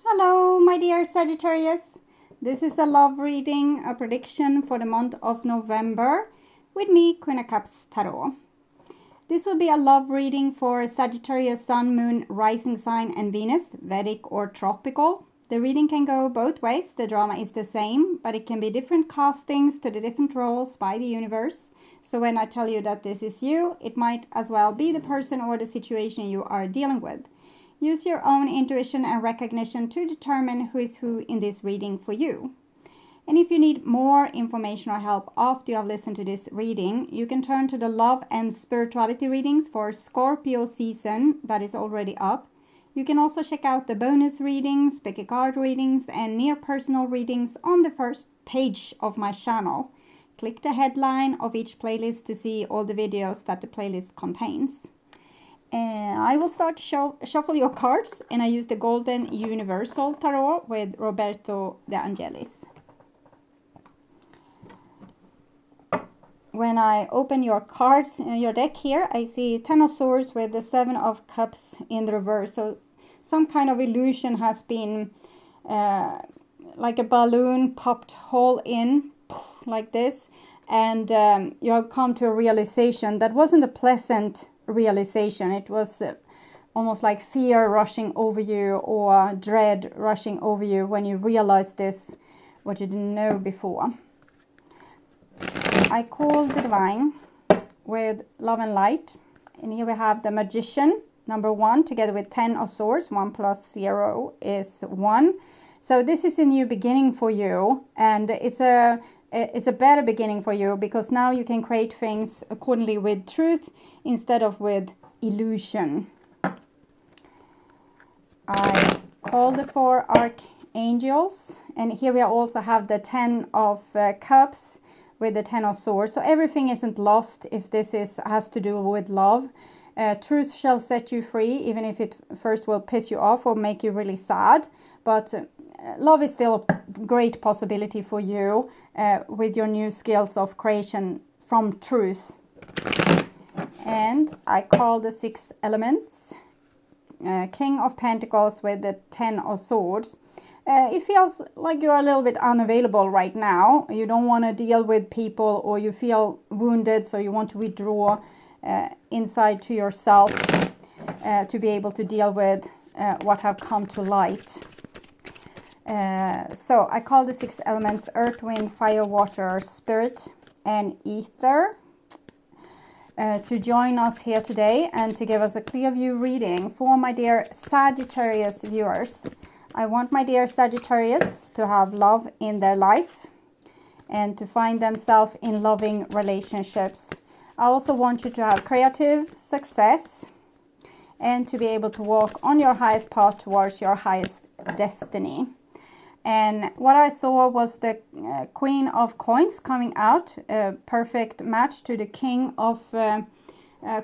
Hello, my dear Sagittarius. This is a love reading, a prediction for the month of November with me, Queen of Cups Tarot. This will be a love reading for Sagittarius, Sun, Moon, Rising Sign and Venus, Vedic or Tropical. The reading can go both ways. The drama is the same, but it can be different castings to the different roles by the universe. So when I tell you that this is you, it might as well be the person or the situation you are dealing with. Use your own intuition and recognition to determine who is who in this reading for you. And if you need more information or help after you have listened to this reading, you can turn to the love and spirituality readings for Scorpio season that is already up. You can also check out the bonus readings, pick a card readings and near personal readings on the first page of my channel. Click the headline of each playlist to see all the videos that the playlist contains. I will start to shuffle your cards, and I use the Golden Universal Tarot with Roberto De Angelis. When I open your cards, your deck here, I see 10 of Swords with the 7 of Cups in the reverse. So some kind of illusion has been like a balloon popped hole in, like this. And you have come to a realization that wasn't a pleasant realization. It was almost like fear rushing over you or dread rushing over you when you realized this, what you didn't know before. I call the Divine with Love and Light, and here we have the Magician number 1 together with 10 of Swords. 1 plus 0 is 1. So this is a new beginning for you, and it's a better beginning for you because now you can create things accordingly with truth instead of with illusion. I call the 4 archangels, and here we also have the 10 of cups with the 10 of swords. So everything isn't lost if this has to do with love. Truth shall set you free, even if it first will piss you off or make you really sad. But love is still a great possibility for you with your new skills of creation from truth. And I call the 6 elements, King of Pentacles with the 10 of Swords. It feels like you're a little bit unavailable right now. You don't want to deal with people, or you feel wounded, so you want to withdraw inside to yourself to be able to deal with what have come to light. So I call the 6 elements Earth, Wind, Fire, Water, Spirit and Ether to join us here today and to give us a clear view reading for my dear Sagittarius viewers. I want my dear Sagittarius to have love in their life and to find themselves in loving relationships. I also want you to have creative success and to be able to walk on your highest path towards your highest destiny. And what I saw was the Queen of Coins coming out, a perfect match to the King of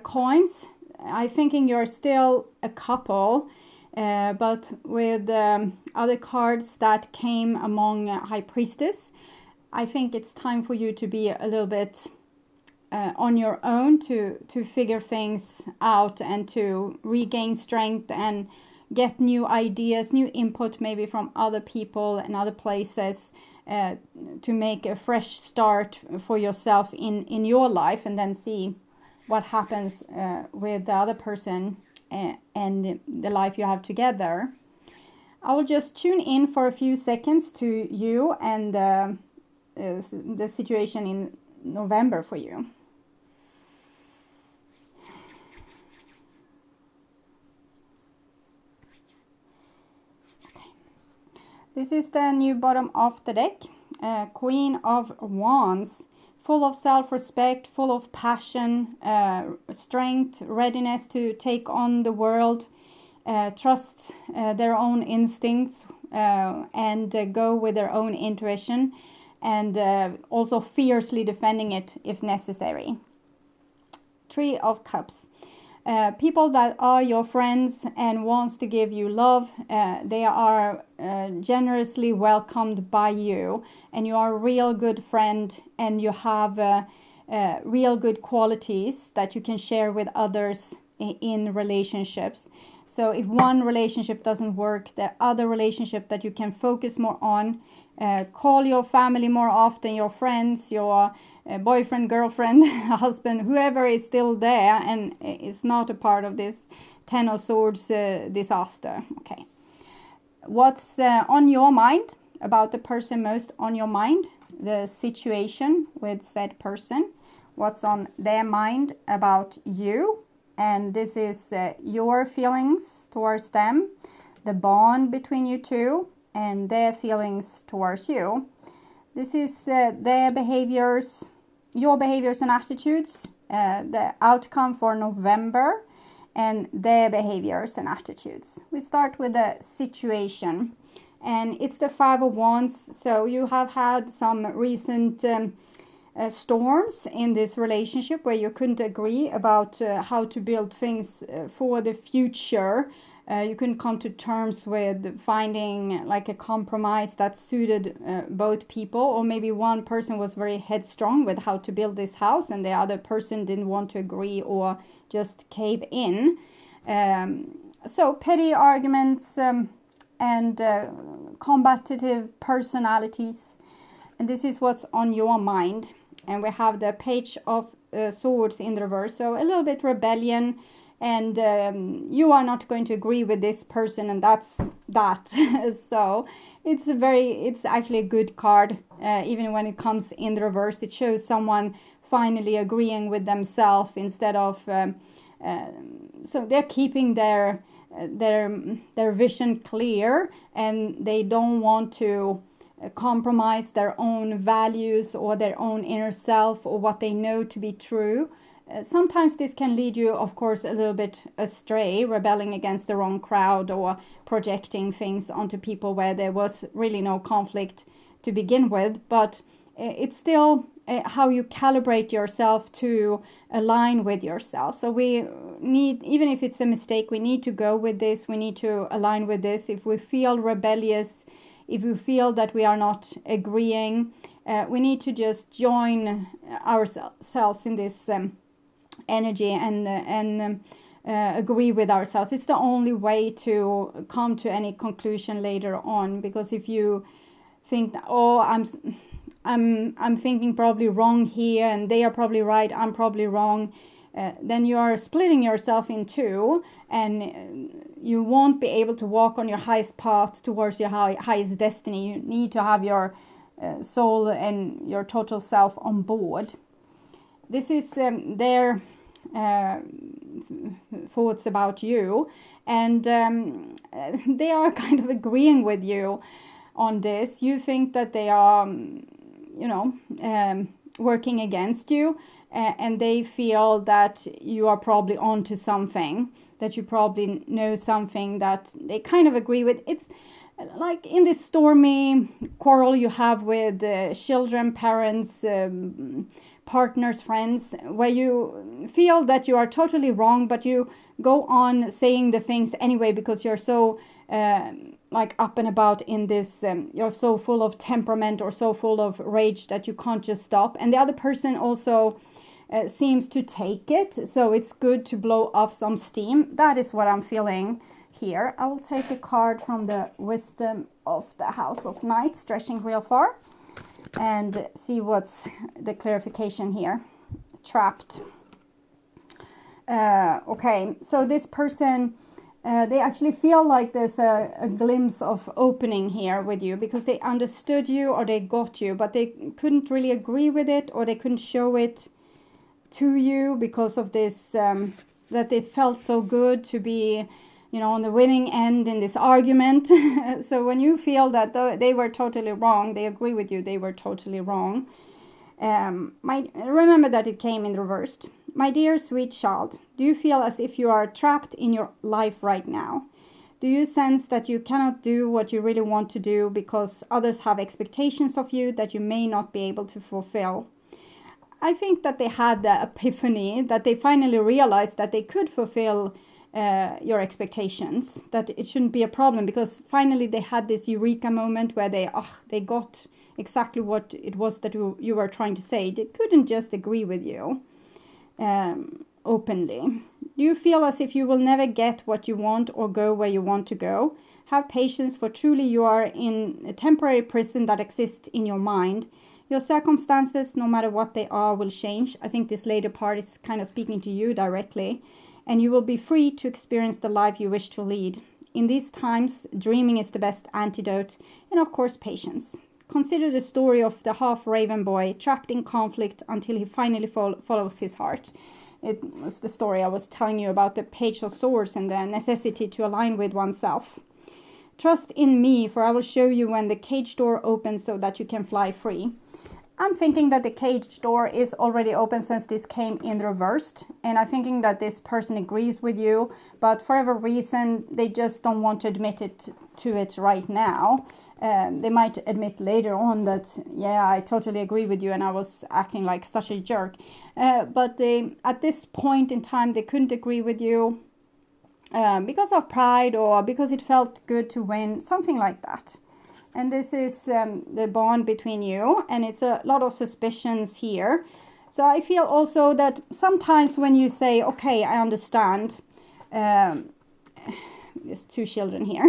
Coins. I'm thinking you're still a couple, but with other cards that came among High Priestess, I think it's time for you to be a little bit on your own to figure things out and to regain strength and get new ideas, new input maybe from other people and other places to make a fresh start for yourself in your life, and then see what happens with the other person and the life you have together. I will just tune in for a few seconds to you and the situation in November for you. This is the new bottom of the deck, Queen of Wands, full of self-respect, full of passion, strength, readiness to take on the world, trust their own instincts and go with their own intuition, and also fiercely defending it if necessary. 3 of Cups. People that are your friends and wants to give you love, they are generously welcomed by you, and you are a real good friend, and you have real good qualities that you can share with others in relationships. So if one relationship doesn't work, there are other relationships that you can focus more on. Call your family more often, your friends, your boyfriend, girlfriend, husband, whoever is still there and is not a part of this Ten of Swords disaster. Okay. What's on your mind about the person, most on your mind? The situation with said person. What's on their mind about you? And this is your feelings towards them, the bond between you two, and their feelings towards you. This is their behaviors, your behaviors and attitudes, the outcome for November, and their behaviors and attitudes. We start with the situation, and it's the Five of Wands. So you have had some recent storms in this relationship where you couldn't agree about how to build things for the future. You couldn't come to terms with finding like a compromise that suited both people, or maybe one person was very headstrong with how to build this house and the other person didn't want to agree or just cave in. So petty arguments and combative personalities, and this is what's on your mind. And we have the Page of Swords in the reverse, so a little bit rebellion, and you are not going to agree with this person, and that's that. So it's actually a good card, even when it comes in the reverse. It shows someone finally agreeing with themselves instead of so they're keeping their vision clear, and they don't want to compromise their own values or their own inner self or what they know to be true. Sometimes this can lead you, of course, a little bit astray, rebelling against the wrong crowd or projecting things onto people where there was really no conflict to begin with. But it's still how you calibrate yourself to align with yourself. So we need, even if it's a mistake, we need to go with this. We need to align with this. If we feel rebellious, if we feel that we are not agreeing, we need to just join ourselves in this energy and agree with ourselves. It's the only way to come to any conclusion later on. Because if you think, oh, I'm thinking probably wrong here, and they are probably right, I'm probably wrong, then you are splitting yourself in two, and you won't be able to walk on your highest path towards your highest destiny. You need to have your soul and your total self on board. This is their thoughts about you, and they are kind of agreeing with you on this. You think that they are, working against you, and they feel that you are probably onto something, that you probably know something that they kind of agree with. It's like in this stormy quarrel you have with children, parents, partners, friends, where you feel that you are totally wrong, but you go on saying the things anyway because you're so up and about in this, you're so full of temperament or so full of rage that you can't just stop. And the other person also seems to take it, so it's good to blow off some steam. That is what I'm feeling here. I will take a card from the Wisdom of the House of Knights, stretching real far, and see what's the clarification here. Trapped. Okay, so this person, they actually feel like there's a glimpse of opening here with you, because they understood you or they got you, but they couldn't really agree with it, or they couldn't show it to you because of this, that it felt so good to be, on the winning end in this argument. So when you feel that they were totally wrong, they agree with you, they were totally wrong. Remember that it came in reversed. My dear sweet child, do you feel as if you are trapped in your life right now? Do you sense that you cannot do what you really want to do because others have expectations of you that you may not be able to fulfill? I think that they had the epiphany, that they finally realized that they could fulfill your expectations, that it shouldn't be a problem, because finally they had this eureka moment where they got exactly what it was that you were trying to say. They couldn't just agree with you. openly. Do you feel as if you will never get what you want or go where you want to go? Have patience, for truly you are in a temporary prison that exists in your mind. Your circumstances, no matter what they are, will change. I think this later part is kind of speaking to you directly. And you will be free to experience the life you wish to lead. In these times, dreaming is the best antidote, and of course, patience. Consider the story of the half-raven boy trapped in conflict until he finally follows his heart. It was the story I was telling you about the Page of Swords and the necessity to align with oneself. Trust in me, for I will show you when the cage door opens so that you can fly free. I'm thinking that the cage door is already open since this came in reversed. And I'm thinking that this person agrees with you, but for whatever reason, they just don't want to admit to it right now. They might admit later on that, yeah, I totally agree with you and I was acting like such a jerk. But at this point in time, they couldn't agree with you because of pride or because it felt good to win, something like that. And this is the bond between you, and it's a lot of suspicions here. So I feel also that sometimes when you say, okay, I understand, there's two children here.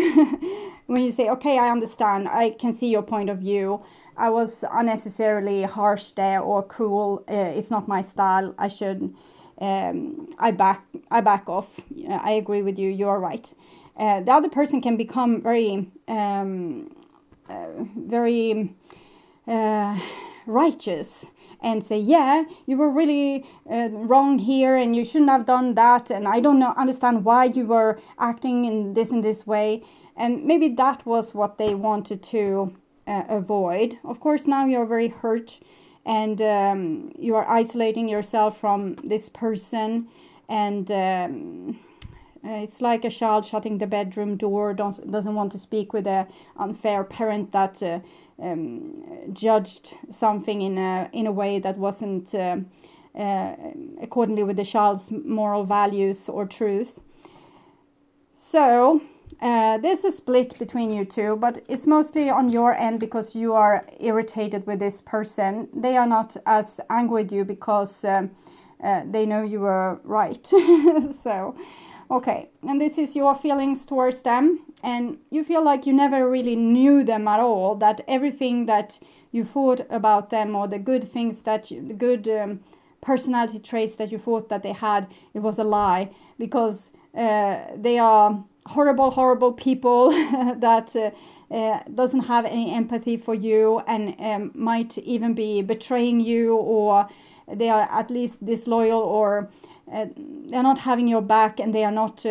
When you say, okay, I understand, I can see your point of view. I was unnecessarily harsh there or cruel. It's not my style. I should, I back off. I agree with you. You are right. The other person can become very righteous and say, yeah, you were really wrong here and you shouldn't have done that, and I don't understand why you were acting in this way. And maybe that was what they wanted to avoid. Of course, now you're very hurt and you are isolating yourself from this person, and it's like a child shutting the bedroom door, doesn't want to speak with an unfair parent that judged something in a way that wasn't accordingly with the child's moral values or truth. So there's a split between you two, but it's mostly on your end because you are irritated with this person. They are not as angry with you because they know you were right. So, okay, and this is your feelings towards them, and you feel like you never really knew them at all, that everything that you thought about them or the good things that the good personality traits that you thought that they had, it was a lie, because they are horrible people that doesn't have any empathy for you and might even be betraying you, or they are at least disloyal, or they're not having your back, and they are not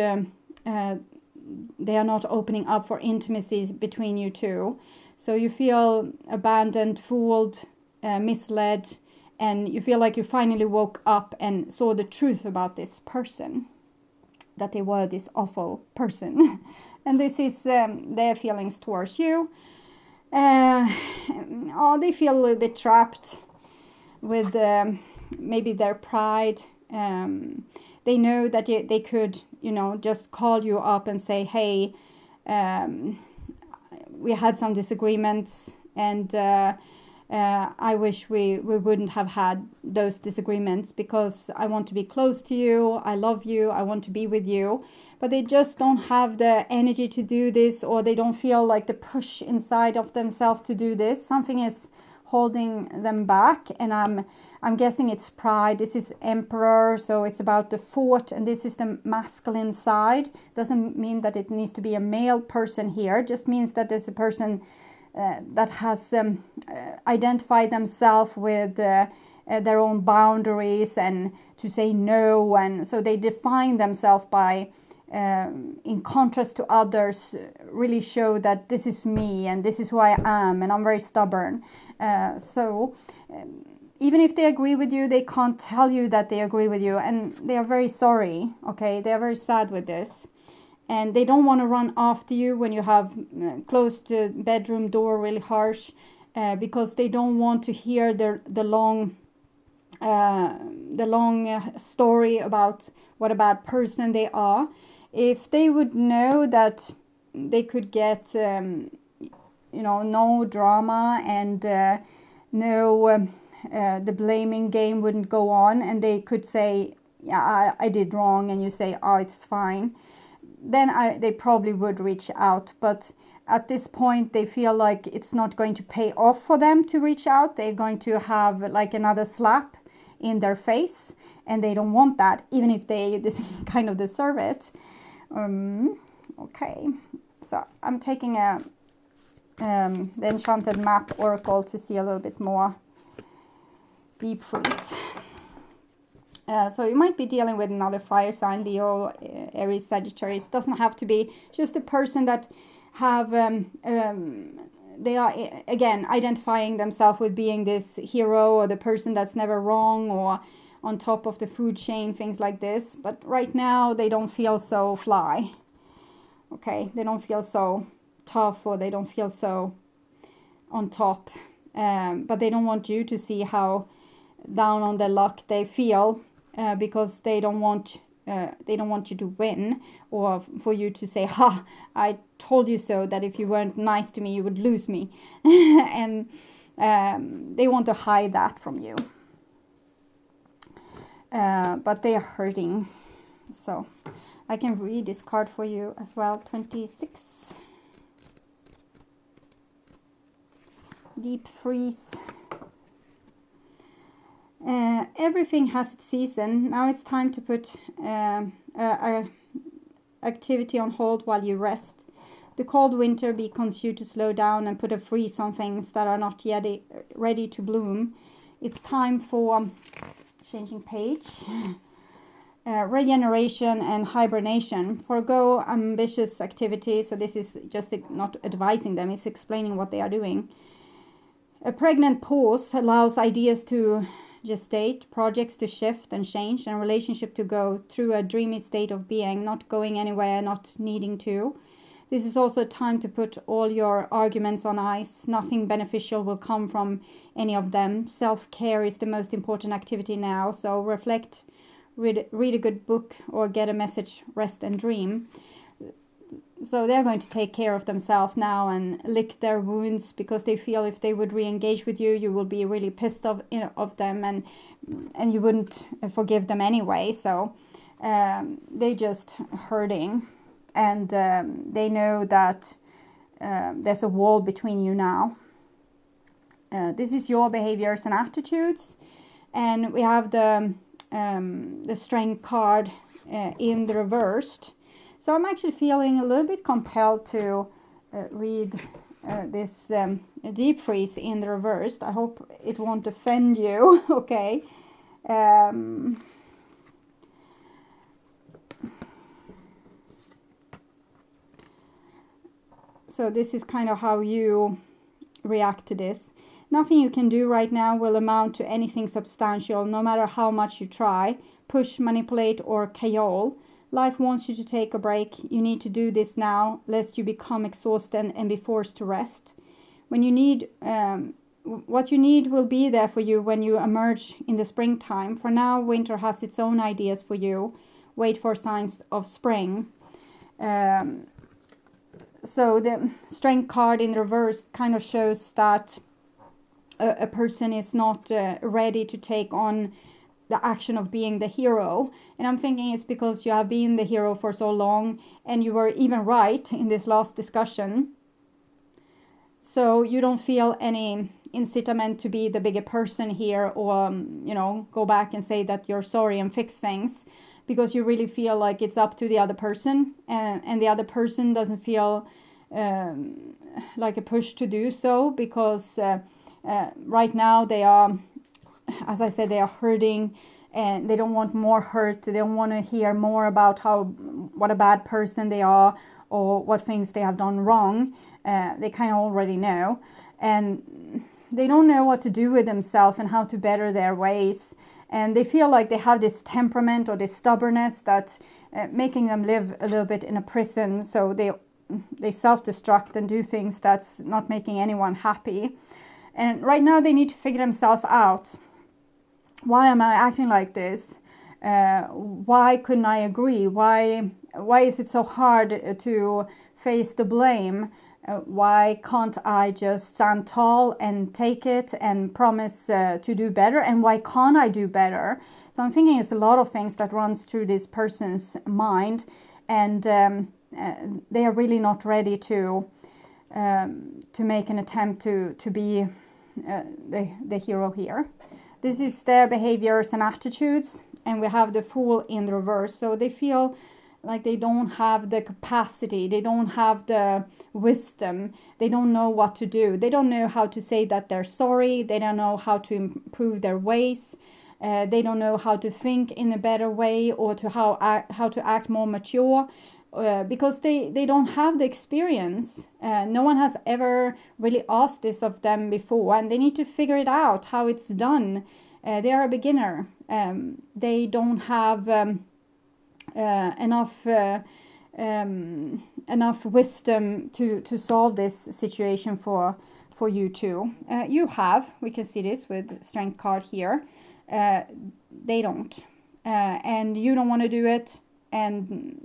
opening up for intimacy between you two. So you feel abandoned, fooled, misled, and you feel like you finally woke up and saw the truth about this person, that they were this awful person. And this is their feelings towards you. They feel a little bit trapped with maybe their pride. They know that they could, just call you up and say, hey, we had some disagreements, and I wish we wouldn't have had those disagreements, because I want to be close to you, I love you, I want to be with you. But they just don't have the energy to do this, or they don't feel like the push inside of themselves to do this. Something is holding them back, and I'm guessing it's pride. This is Emperor, so it's about the fort, and this is the masculine side. Doesn't mean that it needs to be a male person here, just means that there's a person that has identified themselves with their own boundaries and to say no, and so they define themselves by in contrast to others, really show that this is me and this is who I am, and I'm very stubborn. Even if they agree with you, they can't tell you that they agree with you, and they are very sorry, okay? They are very sad with this. And they don't want to run after you when you have closed the bedroom door really harsh, because they don't want to hear the long story about what a bad person they are. If they would know that they could get, no drama and the blaming game wouldn't go on, and they could say, yeah, I did wrong, and you say, oh, it's fine, then they probably would reach out. But at this point, they feel like it's not going to pay off for them to reach out. They're going to have like another slap in their face, and they don't want that, even if they kind of deserve it. Okay, so I'm taking the Enchanted Map Oracle to see a little bit more deep freeze. So you might be dealing with another fire sign, Leo, Aries, Sagittarius. Doesn't have to be, just a person that have, they are, again, identifying themselves with being this hero, or the person that's never wrong, or on top of the food chain, things like this. But right now, they don't feel so fly. Okay, they don't feel so tough, or they don't feel so on top. But they don't want you to see how down on their luck they feel, because they don't want you to win, or for you to say, ha, I told you so, that if you weren't nice to me, you would lose me. And they want to hide that from you. But they are hurting. So I can read this card for you as well. 26. Deep freeze. Everything has its season. Now it's time to put activity on hold while you rest. The cold winter beckons you to slow down and put a freeze on things that are not yet ready to bloom. It's time for changing page. Regeneration and hibernation. Forgo ambitious activities. So this is just not advising them, it's explaining what they are doing. A pregnant pause allows ideas to gestate, projects to shift and change, and relationship to go through a dreamy state of being, not going anywhere, not needing to. This is also a time to put all your arguments on ice. Nothing beneficial will come from any of them. Self-care is the most important activity now, so reflect, read a good book, or get a message, rest and dream. So they're going to take care of themselves now and lick their wounds, because they feel if they would re-engage with you, you will be really pissed of them, and you wouldn't forgive them anyway. So they just hurting, and they know that there's a wall between you now. This is your behaviors and attitudes, and we have the Strength card in the reversed. So I'm actually feeling a little bit compelled to read this deep freeze in the reversed. I hope it won't offend you, okay? So this is kind of how you react to this. Nothing you can do right now will amount to anything substantial, no matter how much you try, push, manipulate, or cajole. Life wants you to take a break. You need to do this now, lest you become exhausted and be forced to rest. When you need, what you need will be there for you when you emerge in the springtime. For now, winter has its own ideas for you. Wait for signs of spring. So the Strength card in reverse kind of shows that a person is not ready to take on the action of being the hero. And I'm thinking it's because you have been the hero for so long, and you were even right in this last discussion. So you don't feel any incitement to be the bigger person here, or go back and say that you're sorry and fix things, because you really feel like it's up to the other person, and the other person doesn't feel like a push to do so, because right now they are, as I said, they are hurting, and they don't want more hurt. They don't want to hear more about what a bad person they are, or what things they have done wrong. They kind of already know, and they don't know what to do with themselves and how to better their ways. And they feel like they have this temperament or this stubbornness that's making them live a little bit in a prison. So they self-destruct and do things that's not making anyone happy. And right now they need to figure themselves out. Why am I acting like this? Why couldn't I agree? Why is it so hard to face the blame? Why can't I just stand tall and take it and promise to do better? And why can't I do better? So I'm thinking it's a lot of things that runs through this person's mind, and they are really not ready to make an attempt to be the hero here. This is their behaviors and attitudes, and we have the Fool in the reverse. So they feel like they don't have the capacity, they don't have the wisdom, they don't know what to do, they don't know how to say that they're sorry, they don't know how to improve their ways, they don't know how to think in a better way, or to how to act more mature, because they don't have the experience. No one has ever really asked this of them before, and they need to figure it out how it's done. They are a beginner. They don't have enough wisdom to solve this situation for you two. You have, we can see this with Strength card here. They don't, and you don't want to do it, and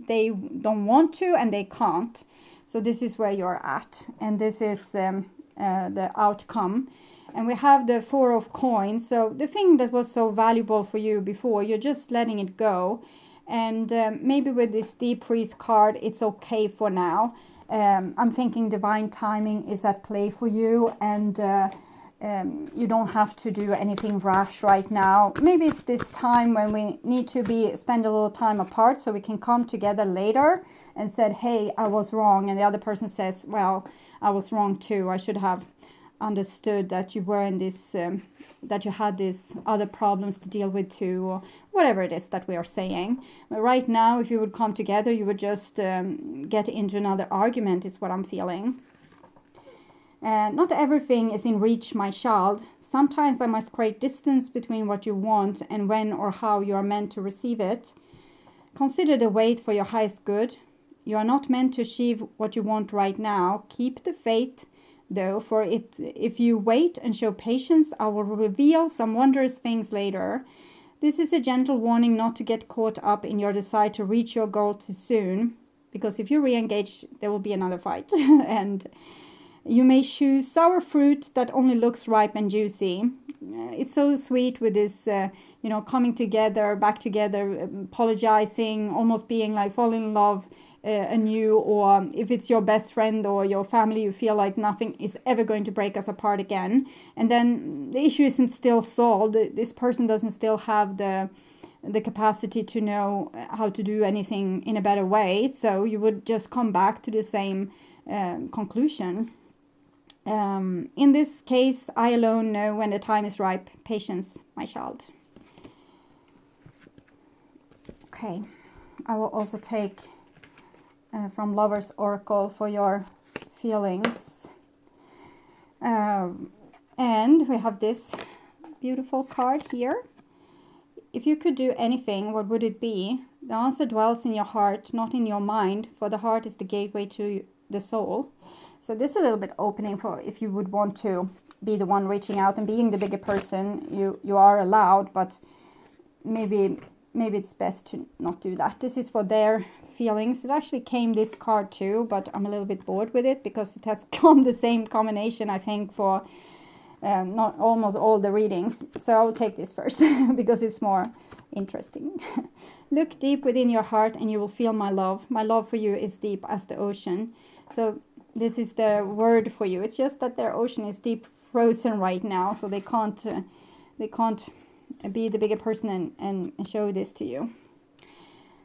they don't want to, and they can't. So this is where you're at, and this is the outcome. And we have the Four of Coins. So the thing that was so valuable for you before, you're just letting it go. And maybe with this Deep Freeze card, it's okay for now. I'm thinking divine timing is at play for you, and you don't have to do anything rash right now. Maybe it's this time when we need to spend a little time apart, so we can come together later and said, hey, I was wrong. And the other person says, well, I was wrong too. I should have understood that you were in this, that you had these other problems to deal with too, or whatever it is that we are saying. But right now, if you would come together, you would just get into another argument, is what I'm feeling. Not everything is in reach, my child. Sometimes I must create distance between what you want and when or how you are meant to receive it. Consider the wait for your highest good. You are not meant to achieve what you want right now. Keep the faith, though, for it. If you wait and show patience, I will reveal some wondrous things later. This is a gentle warning not to get caught up in your desire to reach your goal too soon, because if you re-engage, there will be another fight. And you may choose sour fruit that only looks ripe and juicy. It's so sweet with this, coming together, back together, apologizing, almost being like falling in love anew. Or if it's your best friend or your family, you feel like nothing is ever going to break us apart again. And then the issue isn't still solved. This person doesn't still have the capacity to know how to do anything in a better way. So you would just come back to the same conclusion. In this case, I alone know when the time is ripe. Patience, my child. Okay, I will also take from Lover's Oracle for your feelings. And we have this beautiful card here. If you could do anything, what would it be? The answer dwells in your heart, not in your mind, for the heart is the gateway to the soul. So this is a little bit opening for if you would want to be the one reaching out and being the bigger person. You are allowed, but maybe it's best to not do that. This is for their feelings. It actually came this card too, but I'm a little bit bored with it because it has come the same combination, I think, for not almost all the readings. So I will take this first because it's more interesting. Look deep within your heart and you will feel my love. My love for you is deep as the ocean. So this is the word for you. It's just that their ocean is deep frozen right now, so they can't be the bigger person and show this to you.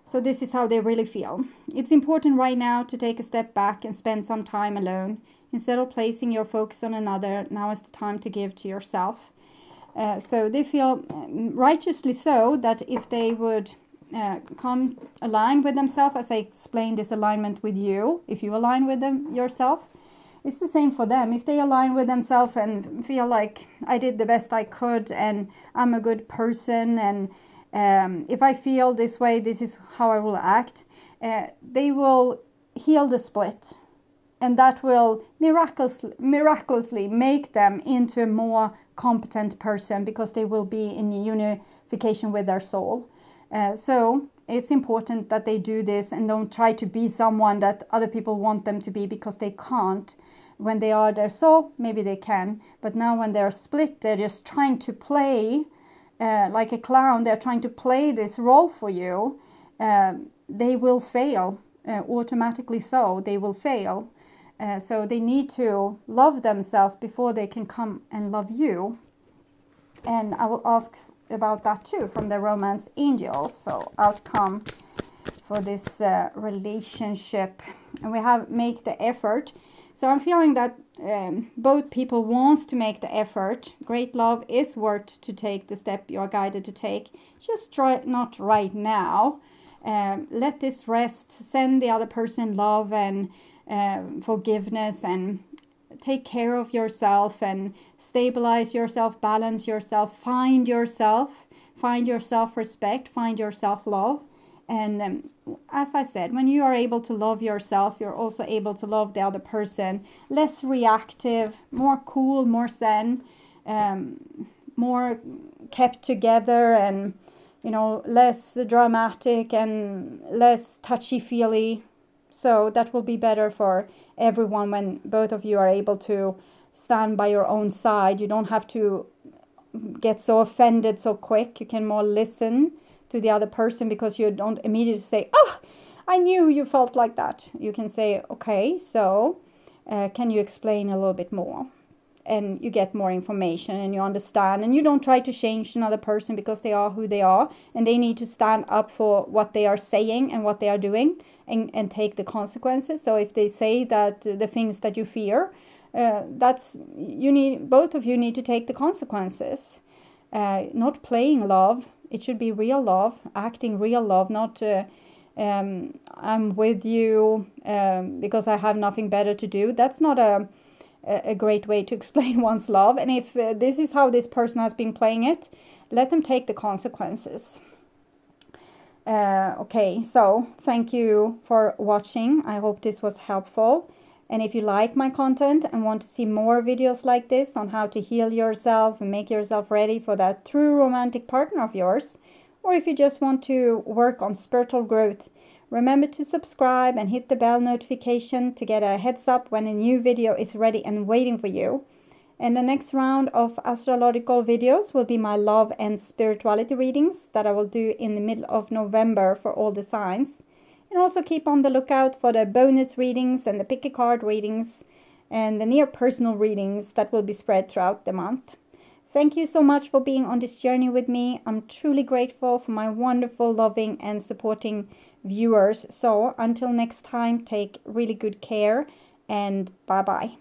So this is how they really feel. It's important right now to take a step back and spend some time alone. Instead of placing your focus on another, now is the time to give to yourself. So they feel righteously so that if they would come align with themselves, as I explained this alignment with you, if you align with them yourself, it's the same for them. If they align with themselves and feel like I did the best I could and I'm a good person, and if I feel this way, this is how I will act, they will heal the split, and that will miraculously make them into a more competent person, because they will be in unification with their soul. So it's important that they do this and don't try to be someone that other people want them to be, because they can't. When they are their soul, maybe they can. But now when they're split, they're just trying to play like a clown, they're trying to play this role for you, they will fail, automatically so, they will fail. So they need to love themselves before they can come and love you. And I will ask about that too from the romance angels. So outcome for this relationship. And we have make the effort. So I'm feeling that both people wants to make the effort. Great love is worth to take the step you are guided to take. Just try not right now. Let this rest. Send the other person love and forgiveness, and take care of yourself and stabilize yourself, balance yourself, find your self-respect, find your self-love. And as I said, when you are able to love yourself, you're also able to love the other person. Less reactive, more cool, more zen, more kept together, and less dramatic and less touchy-feely. So that will be better for everyone when both of you are able to stand by your own side. You don't have to get so offended so quick. You can more listen to the other person, because you don't immediately say, "Oh, I knew you felt like that." You can say, "Okay, so can you explain a little bit more?" And you get more information and you understand, and you don't try to change another person, because they are who they are and they need to stand up for what they are saying and what they are doing, and take the consequences. So if they say that the things that you fear, both of you need to take the consequences. Not playing love. It should be real love, acting real love, not I'm with you because I have nothing better to do. That's not a great way to explain one's love. And if this is how this person has been playing it, let them take the consequences. Okay, so thank you for watching. I hope this was helpful. And if you like my content and want to see more videos like this on how to heal yourself and make yourself ready for that true romantic partner of yours, or if you just want to work on spiritual growth, remember to subscribe and hit the bell notification to get a heads up when a new video is ready and waiting for you. And the next round of astrological videos will be my love and spirituality readings that I will do in the middle of November for all the signs. And also keep on the lookout for the bonus readings and the pick a card readings and the near personal readings that will be spread throughout the month. Thank you so much for being on this journey with me. I'm truly grateful for my wonderful, loving and supporting viewers. So until next time, take really good care and bye-bye.